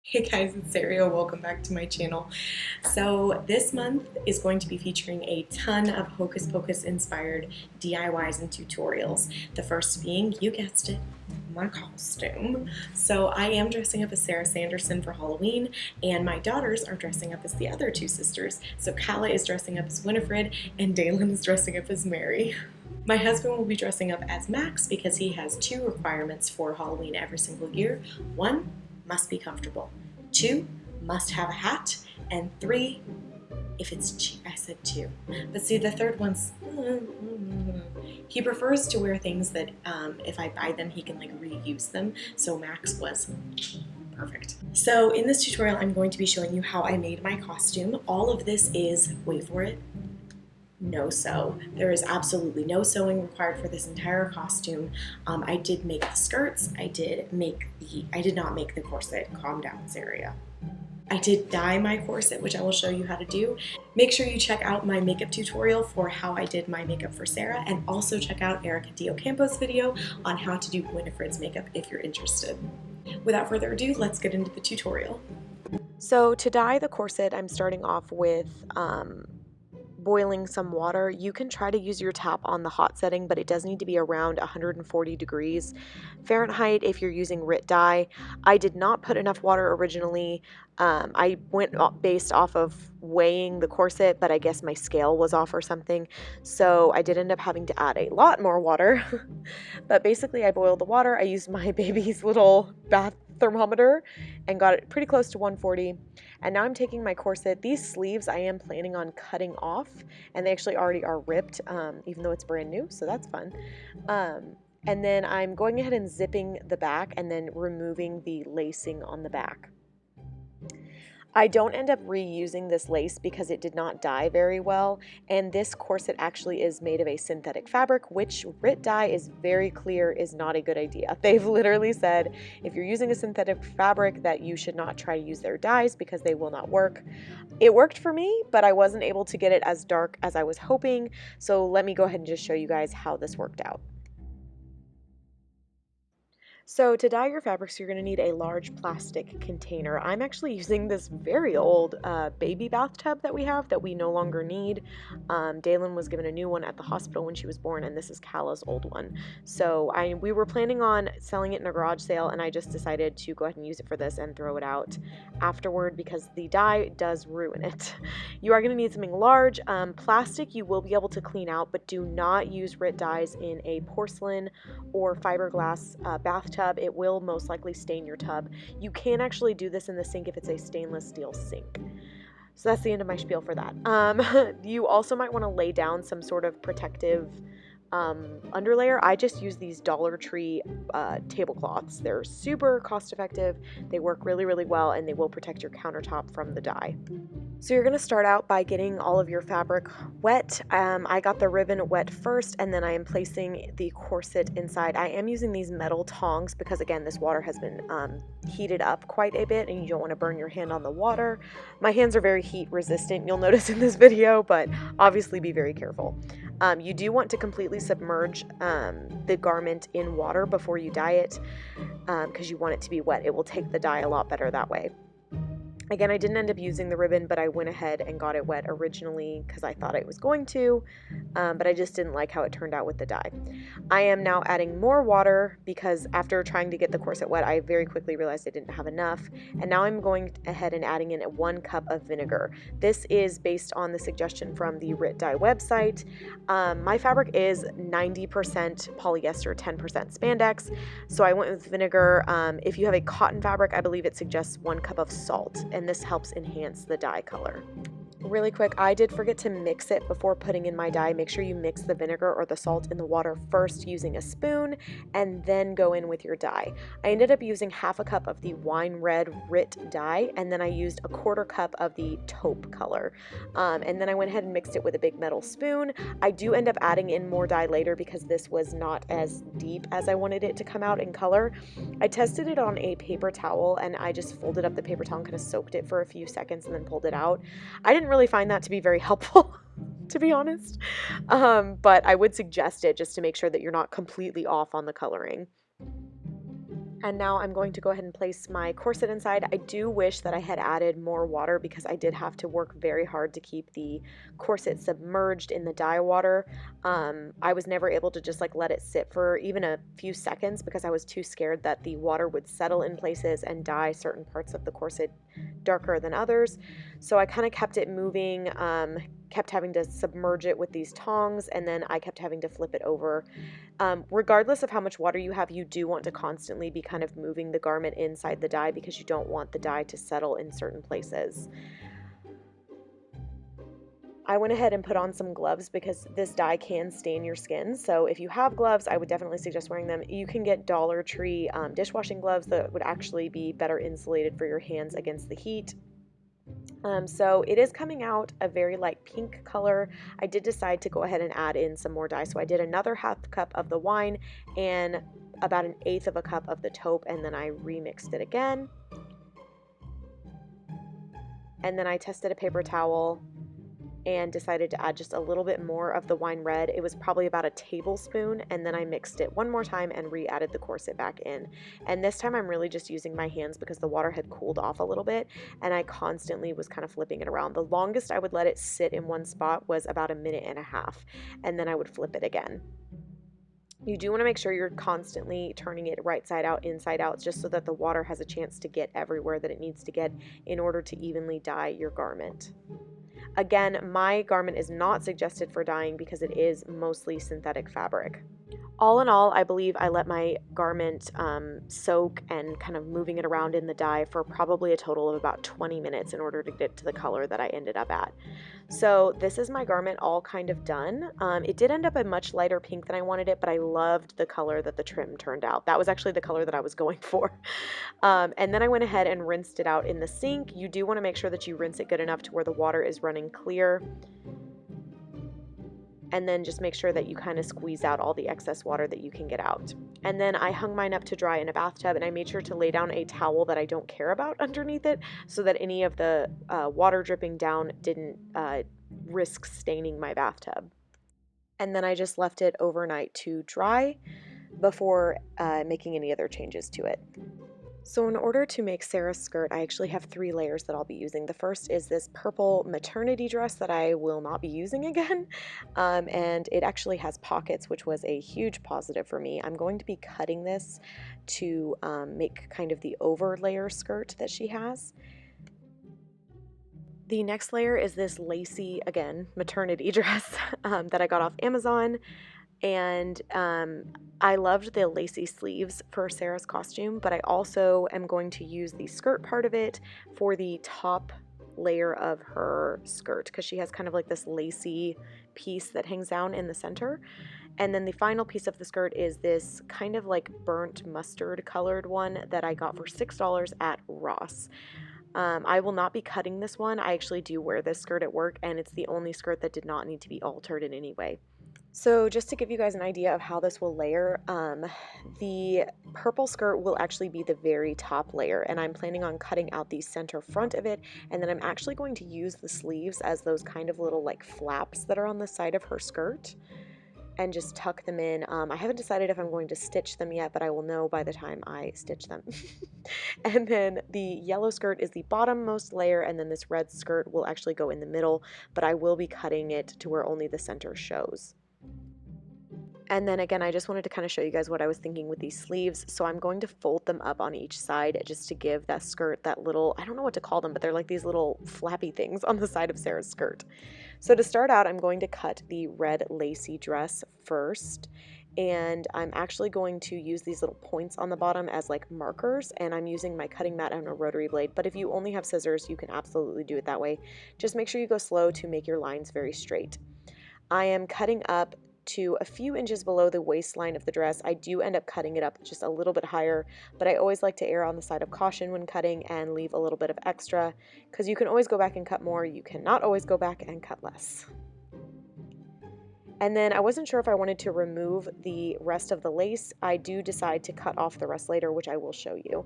Hey guys, it's Sarah. Welcome back to my channel. So this month is going to be featuring a ton of Hocus Pocus inspired DIYs and tutorials. The first being, you guessed it, my costume. So I am dressing up as Sarah Sanderson for Halloween, and my daughters are dressing up as the other two sisters. So Kala is dressing up as Winifred, and Dalen is dressing up as Mary. My husband will be dressing up as Max because he has two requirements for Halloween every single year. One, must be comfortable. Two, must have a hat. And three, if it's cheap, I said two. But see, the third one's, he prefers to wear things that if I buy them, he can like reuse them. So Max was perfect. So in this tutorial, I'm going to be showing you how I made my costume. All of this is, wait for it, no sew. There is absolutely no sewing required for this entire costume. I did make the skirts. I did not make the corset. Calm down, Sarah. I did dye my corset, which I will show you how to do. Make sure you check out my makeup tutorial for how I did my makeup for Sarah, and also check out Erica Diocampo's video on how to do Winifred's makeup if you're interested. Without further ado, let's get into the tutorial. So to dye the corset, I'm starting off with boiling some water. You can try to use your tap on the hot setting, but it does need to be around 140 degrees Fahrenheit if you're using RIT dye. I did not put enough water originally. I went based off of weighing the corset, but I guess my scale was off or something. So I did end up having to add a lot more water. But basically I boiled the water. I used my baby's little bath thermometer and got it pretty close to 140. And now I'm taking my corset. These sleeves I am planning on cutting off, and they actually already are ripped, even though it's brand new, so that's fun. And then I'm going ahead and zipping the back and then removing the lacing on the back. I don't end up reusing this lace because it did not dye very well, and this corset actually is made of a synthetic fabric, which RIT dye is very clear is not a good idea. They've literally said if you're using a synthetic fabric that you should not try to use their dyes because they will not work. It worked for me, but I wasn't able to get it as dark as I was hoping, so let me go ahead and just show you guys how this worked out. So to dye your fabrics, you're going to need a large plastic container. I'm actually using this very old baby bathtub that we have that we no longer need. Dalen was given a new one at the hospital when she was born, and this is Kala's old one. So we were planning on selling it in a garage sale, and I just decided to go ahead and use it for this and throw it out afterward because the dye does ruin it. You are going to need something large. Plastic you will be able to clean out, but do not use RIT dyes in a porcelain or fiberglass bathtub. It will most likely stain your tub. You can actually do this in the sink if it's a stainless steel sink. So that's the end of my spiel for that. You also might want to lay down some sort of protective underlayer. I just use these Dollar Tree tablecloths. They're super cost effective. They work really, really well, and they will protect your countertop from the dye. So you're going to start out by getting all of your fabric wet. I got the ribbon wet first, and then I am placing the corset inside. I am using these metal tongs because, again, this water has been heated up quite a bit, and you don't want to burn your hand on the water. My hands are very heat resistant, you'll notice in this video, but obviously be very careful. You do want to completely submerge the garment in water before you dye it because you want it to be wet. It will take the dye a lot better that way. Again, I didn't end up using the ribbon, but I went ahead and got it wet originally because I thought I was going to, but I just didn't like how it turned out with the dye. I am now adding more water because after trying to get the corset wet, I very quickly realized I didn't have enough, and now I'm going ahead and adding in 1 cup of vinegar. This is based on the suggestion from the RIT dye website. My fabric is 90% polyester, 10% spandex, so I went with vinegar. If you have a cotton fabric, I believe it suggests 1 cup of salt, and this helps enhance the dye color. Really quick, I did forget to mix it before putting in my dye. Make sure you mix the vinegar or the salt in the water first using a spoon and then go in with your dye. I ended up using half a cup of the wine red RIT dye, and then I used a 1/4 cup of the taupe color. And then I went ahead and mixed it with a big metal spoon. I do end up adding in more dye later because this was not as deep as I wanted it to come out in color. I tested it on a paper towel, and I just folded up the paper towel and kind of soaked it for a few seconds and then pulled it out. I didn't really find that to be very helpful, to be honest, but I would suggest it just to make sure that you're not completely off on the coloring. And now I'm going to go ahead and place my corset inside. I do wish that I had added more water because I did have to work very hard to keep the corset submerged in the dye water. I was never able to just like let it sit for even a few seconds because I was too scared that the water would settle in places and dye certain parts of the corset darker than others. So I kind of kept it moving, kept having to submerge it with these tongs, and then I kept having to flip it over. Regardless of how much water you have, you do want to constantly be kind of moving the garment inside the dye because you don't want the dye to settle in certain places. I went ahead and put on some gloves because this dye can stain your skin. So if you have gloves, I would definitely suggest wearing them. You can get Dollar Tree dishwashing gloves that would actually be better insulated for your hands against the heat. So it is coming out a very light pink color. I did decide to go ahead and add in some more dye. So I did another half cup of the wine and about an eighth of a cup of the taupe, and then I remixed it again. And then I tested a paper towel and decided to add just a little bit more of the wine red. It was probably about a tablespoon, and then I mixed it one more time and re-added the corset back in. And this time I'm really just using my hands because the water had cooled off a little bit, and I constantly was kind of flipping it around. The longest I would let it sit in one spot was about a minute and a half, and then I would flip it again. You do want to make sure you're constantly turning it right side out, inside out, just so that the water has a chance to get everywhere that it needs to get in order to evenly dye your garment. Again, my garment is not suggested for dyeing because it is mostly synthetic fabric. All in all, I believe I let my garment soak and kind of moving it around in the dye for probably a total of about 20 minutes in order to get to the color that I ended up at. So this is my garment all kind of done. It did end up a much lighter pink than I wanted it, but I loved the color that the trim turned out. That was actually the color that I was going for. And then I went ahead and rinsed it out in the sink. You do want to make sure that you rinse it good enough to where the water is running clear. And then just make sure that you kind of squeeze out all the excess water that you can get out. And then I hung mine up to dry in a bathtub, and I made sure to lay down a towel that I don't care about underneath it so that any of the water dripping down didn't risk staining my bathtub. And then I just left it overnight to dry before making any other changes to it. So in order to make Sarah's skirt, I actually have 3 layers that I'll be using. The first is this purple maternity dress that I will not be using again, and it actually has pockets, which was a huge positive for me. I'm going to be cutting this to make kind of the over layer skirt that she has. The next layer is this lacy, again, maternity dress that I got off Amazon. And I loved the lacy sleeves for Sarah's costume, but I also am going to use the skirt part of it for the top layer of her skirt because she has kind of like this lacy piece that hangs down in the center. And then the final piece of the skirt is this kind of like burnt mustard colored one that I got for $6 at Ross. I will not be cutting this one. I actually do wear this skirt at work, and it's the only skirt that did not need to be altered in any way. So just to give you guys an idea of how this will layer, the purple skirt will actually be the very top layer, and I'm planning on cutting out the center front of it, and then I'm actually going to use the sleeves as those kind of little like flaps that are on the side of her skirt and just tuck them in. I haven't decided if I'm going to stitch them yet, but I will know by the time I stitch them. And then the yellow skirt is the bottommost layer, and then this red skirt will actually go in the middle, but I will be cutting it to where only the center shows. And then again, I just wanted to kind of show you guys what I was thinking with these sleeves. So I'm going to fold them up on each side just to give that skirt that little, I don't know what to call them, but they're like these little flappy things on the side of Sarah's skirt. So to start out, I'm going to cut the red lacy dress first. And I'm actually going to use these little points on the bottom as like markers, and I'm using my cutting mat and a rotary blade, but if you only have scissors, you can absolutely do it that way. Just make sure you go slow to make your lines very straight. I am cutting up to a few inches below the waistline of the dress. I do end up cutting it up just a little bit higher, but I always like to err on the side of caution when cutting and leave a little bit of extra, because you can always go back and cut more. You cannot always go back and cut less. And then I wasn't sure if I wanted to remove the rest of the lace. I do decide to cut off the rest later, which I will show you.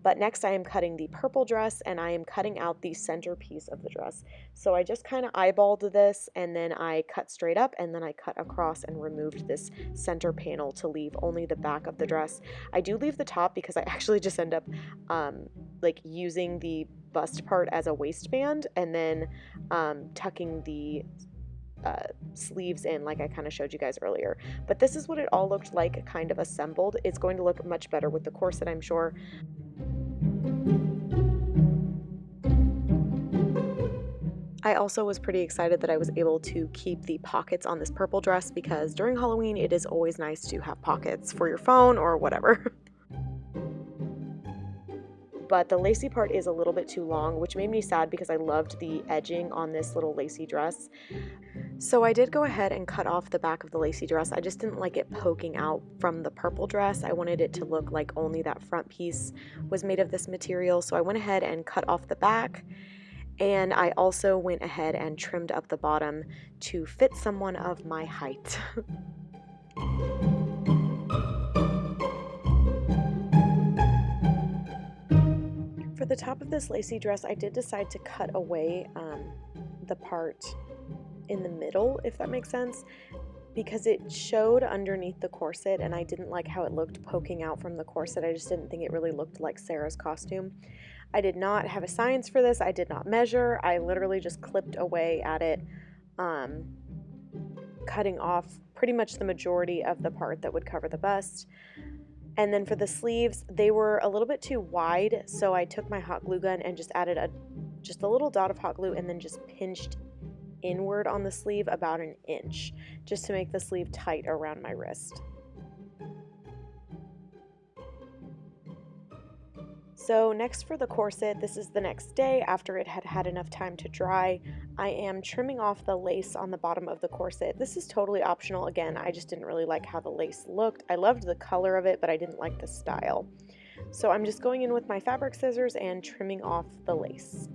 But next I am cutting the purple dress, and I am cutting out the centerpiece of the dress. So I just kind of eyeballed this, and then I cut straight up, and then I cut across and removed this center panel to leave only the back of the dress. I do leave the top because I actually just end up like using the bust part as a waistband, and then tucking the sleeves in like I kind of showed you guys earlier. But this is what it all looked like kind of assembled. It's going to look much better with the corset, I'm sure. I also was pretty excited that I was able to keep the pockets on this purple dress, because during Halloween it is always nice to have pockets for your phone or whatever. But the lacy part is a little bit too long, which made me sad because I loved the edging on this little lacy dress. So I did go ahead and cut off the back of the lacy dress. I just didn't like it poking out from the purple dress. I wanted it to look like only that front piece was made of this material. So I went ahead and cut off the back, and I also went ahead and trimmed up the bottom to fit someone of my height. For the top of this lacy dress, I did decide to cut away the part in the middle, if that makes sense, because it showed underneath the corset, and I didn't like how it looked poking out from the corset. I just didn't think it really looked like Sarah's costume. I did not have a science for this. I did not measure. I literally just clipped away at it, cutting off pretty much the majority of the part that would cover the bust. And then for the sleeves, they were a little bit too wide, so I took my hot glue gun and just added just a little dot of hot glue, and then just pinched inward on the sleeve about an inch, just to make the sleeve tight around my wrist. So next for the corset, this is the next day after it had had enough time to dry. I am trimming off the lace on the bottom of the corset. This is totally optional. Again, I just didn't really like how the lace looked. I loved the color of it, but I didn't like the style. So I'm just going in with my fabric scissors and trimming off the lace.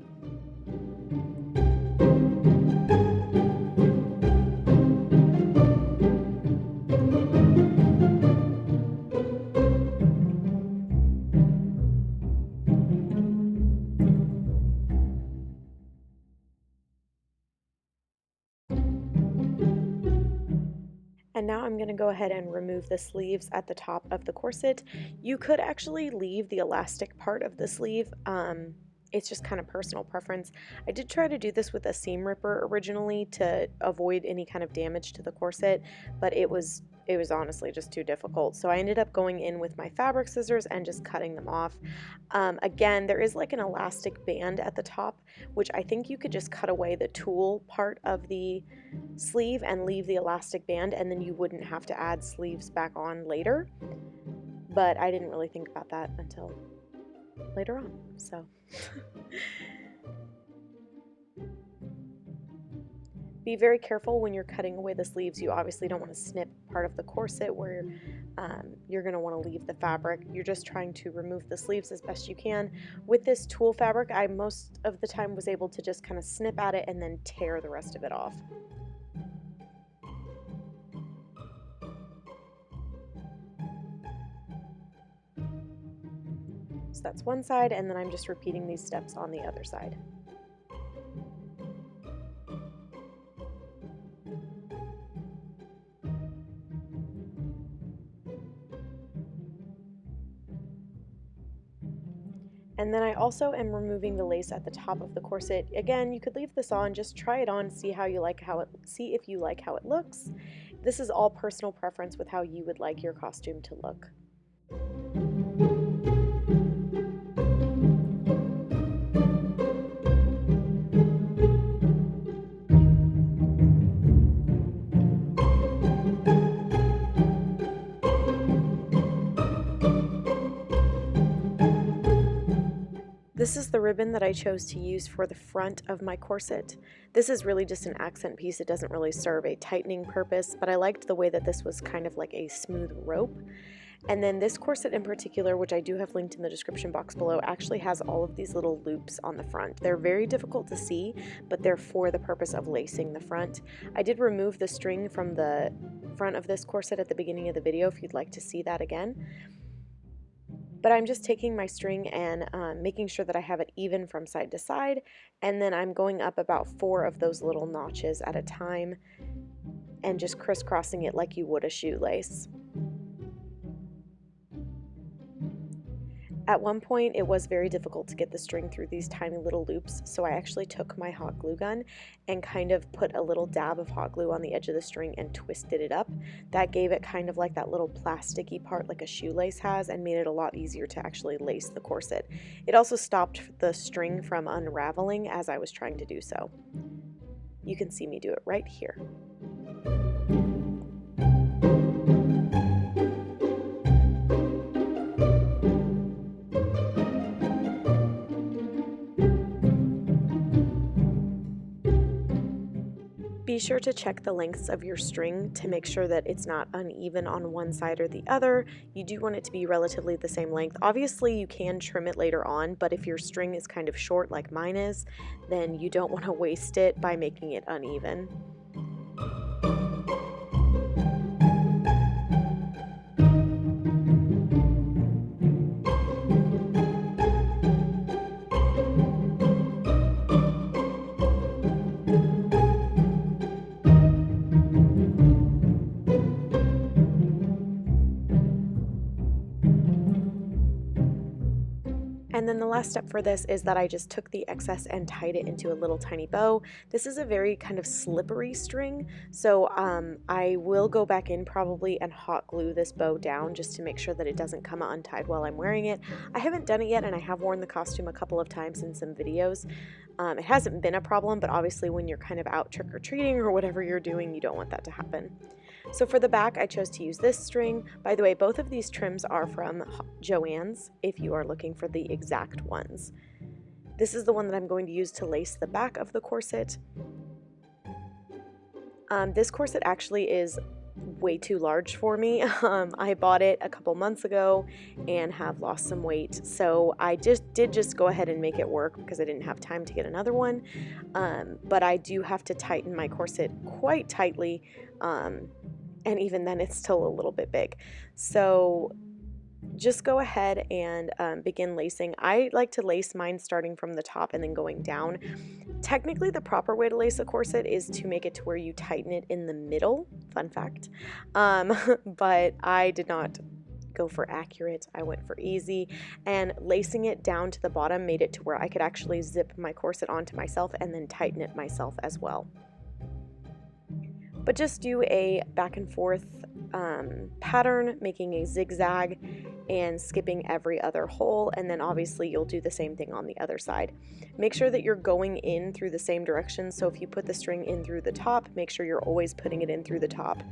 And now I'm going to go ahead and remove the sleeves at the top of the corset. You could actually leave the elastic part of the sleeve. It's just kind of personal preference. I did try to do this with a seam ripper originally to avoid any kind of damage to the corset, but it was honestly just too difficult. So I ended up going in with my fabric scissors and just cutting them off. Again, there is like an elastic band at the top, which I think you could just cut away the tulle part of the sleeve and leave the elastic band, and then you wouldn't have to add sleeves back on later. But I didn't really think about that until later on, so. Be very careful when you're cutting away the sleeves. You obviously don't want to snip part of the corset where you're going to want to leave the fabric. You're just trying to remove the sleeves as best you can. With this tulle fabric, I most of the time was able to just kind of snip at it and then tear the rest of it off. So that's one side, and then I'm just repeating these steps on the other side. And then I also am removing the lace at the top of the corset. Again, you could leave this on, just try it on, see if you like how it looks. This is all personal preference with how you would like your costume to look. This is the ribbon that I chose to use for the front of my corset. This is really just an accent piece. It doesn't really serve a tightening purpose, but I liked the way that this was kind of like a smooth rope. And then this corset in particular, which I do have linked in the description box below, actually has all of these little loops on the front. They're very difficult to see, but they're for the purpose of lacing the front. I did remove the string from the front of this corset at the beginning of the video if you'd like to see that again. But I'm just taking my string and making sure that I have it even from side to side, and then I'm going up about 4 of those little notches at a time and just crisscrossing it like you would a shoelace. At one point, it was very difficult to get the string through these tiny little loops, so I actually took my hot glue gun and kind of put a little dab of hot glue on the edge of the string and twisted it up. That gave it kind of like that little plasticky part like a shoelace has and made it a lot easier to actually lace the corset. It also stopped the string from unraveling as I was trying to do so. You can see me do it right here. Be sure to check the lengths of your string to make sure that it's not uneven on one side or the other. You do want it to be relatively the same length. Obviously, you can trim it later on, but if your string is kind of short like mine is, then you don't want to waste it by making it uneven. And then the last step for this is that I just took the excess and tied it into a little tiny bow. This is a very kind of slippery string, so I will go back in probably and hot glue this bow down just to make sure that it doesn't come untied while I'm wearing it. I haven't done it yet, and I have worn the costume a couple of times in some videos. It hasn't been a problem, but obviously when you're kind of out trick-or-treating or whatever you're doing, you don't want that to happen. So for the back, I chose to use this string. By the way, both of these trims are from Joanns, if you are looking for the exact ones. This is the one that I'm going to use to lace the back of the corset. This corset actually is way too large for me. I bought it a couple months ago and have lost some weight, so I did go ahead and make it work because I didn't have time to get another one. But I do have to tighten my corset quite tightly, and even then it's still a little bit big. So just go ahead and begin lacing. I like to lace mine starting from the top and then going down. Technically, the proper way to lace a corset is to make it to where you tighten it in the middle. Fun fact. But I did not go for accurate. I went for easy, and lacing it down to the bottom made it to where I could actually zip my corset onto myself and then tighten it myself as well. But just do a back and forth pattern, making a zigzag and skipping every other hole, and then obviously you'll do the same thing on the other side. Make sure that you're going in through the same direction, so if you put the string in through the top, make sure you're always putting it in through the top,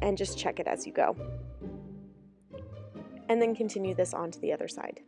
and just check it as you go. And then continue this on to the other side.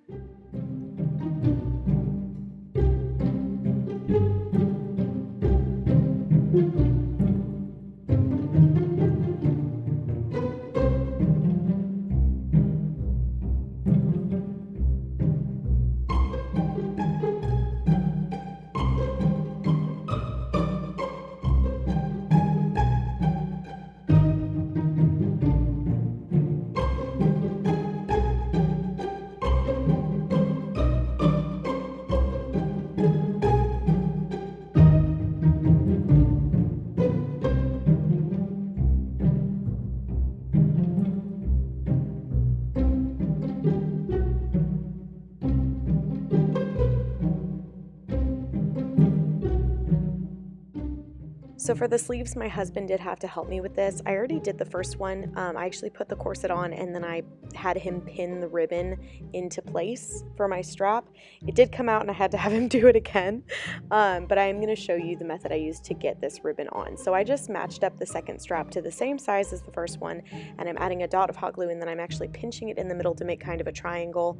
So for the sleeves, my husband did have to help me with this. I already did the first one. I actually put the corset on and then I had him pin the ribbon into place for my strap. It did come out and I had to have him do it again, but I am going to show you the method I used to get this ribbon on. So I just matched up the second strap to the same size as the first one, and I'm adding a dot of hot glue, and then I'm actually pinching it in the middle to make kind of a triangle.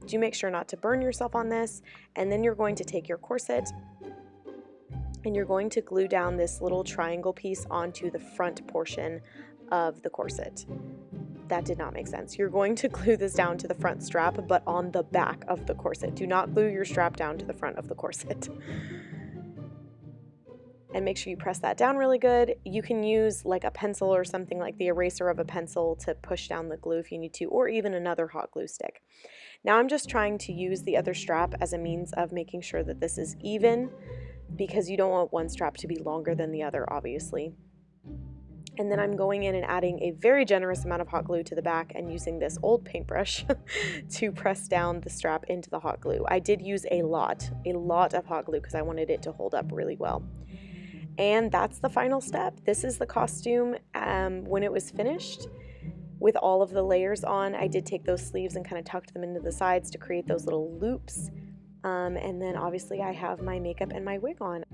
Do make sure not to burn yourself on this, and then you're going to take your corset and you're going to glue down this little triangle piece onto the front portion of the corset. That did not make sense. You're going to glue this down to the front strap, but on the back of the corset. Do not glue your strap down to the front of the corset. and make sure you press that down really good. You can use like a pencil or something like the eraser of a pencil to push down the glue if you need to, or even another hot glue stick. Now I'm just trying to use the other strap as a means of making sure that this is even, because you don't want one strap to be longer than the other, obviously. And then I'm going in and adding a very generous amount of hot glue to the back and using this old paintbrush to press down the strap into the hot glue. I did use a lot of hot glue because I wanted it to hold up really well. And that's the final step. This is the costume when it was finished. With all of the layers on, I did take those sleeves and kind of tucked them into the sides to create those little loops. And then obviously I have my makeup and my wig on.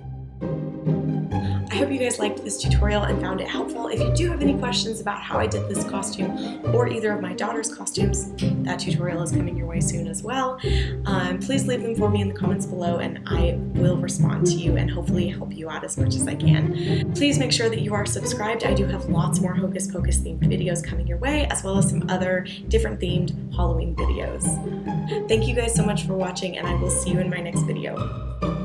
I hope you guys liked this tutorial and found it helpful. If you do have any questions about how I did this costume or either of my daughter's costumes, that tutorial is coming your way soon as well. Please leave them for me in the comments below and I will respond to you and hopefully help you out as much as I can. Please make sure that you are subscribed. I do have lots more Hocus Pocus themed videos coming your way, as well as some other different themed Halloween videos. Thank you guys so much for watching, and I will see you in my next video.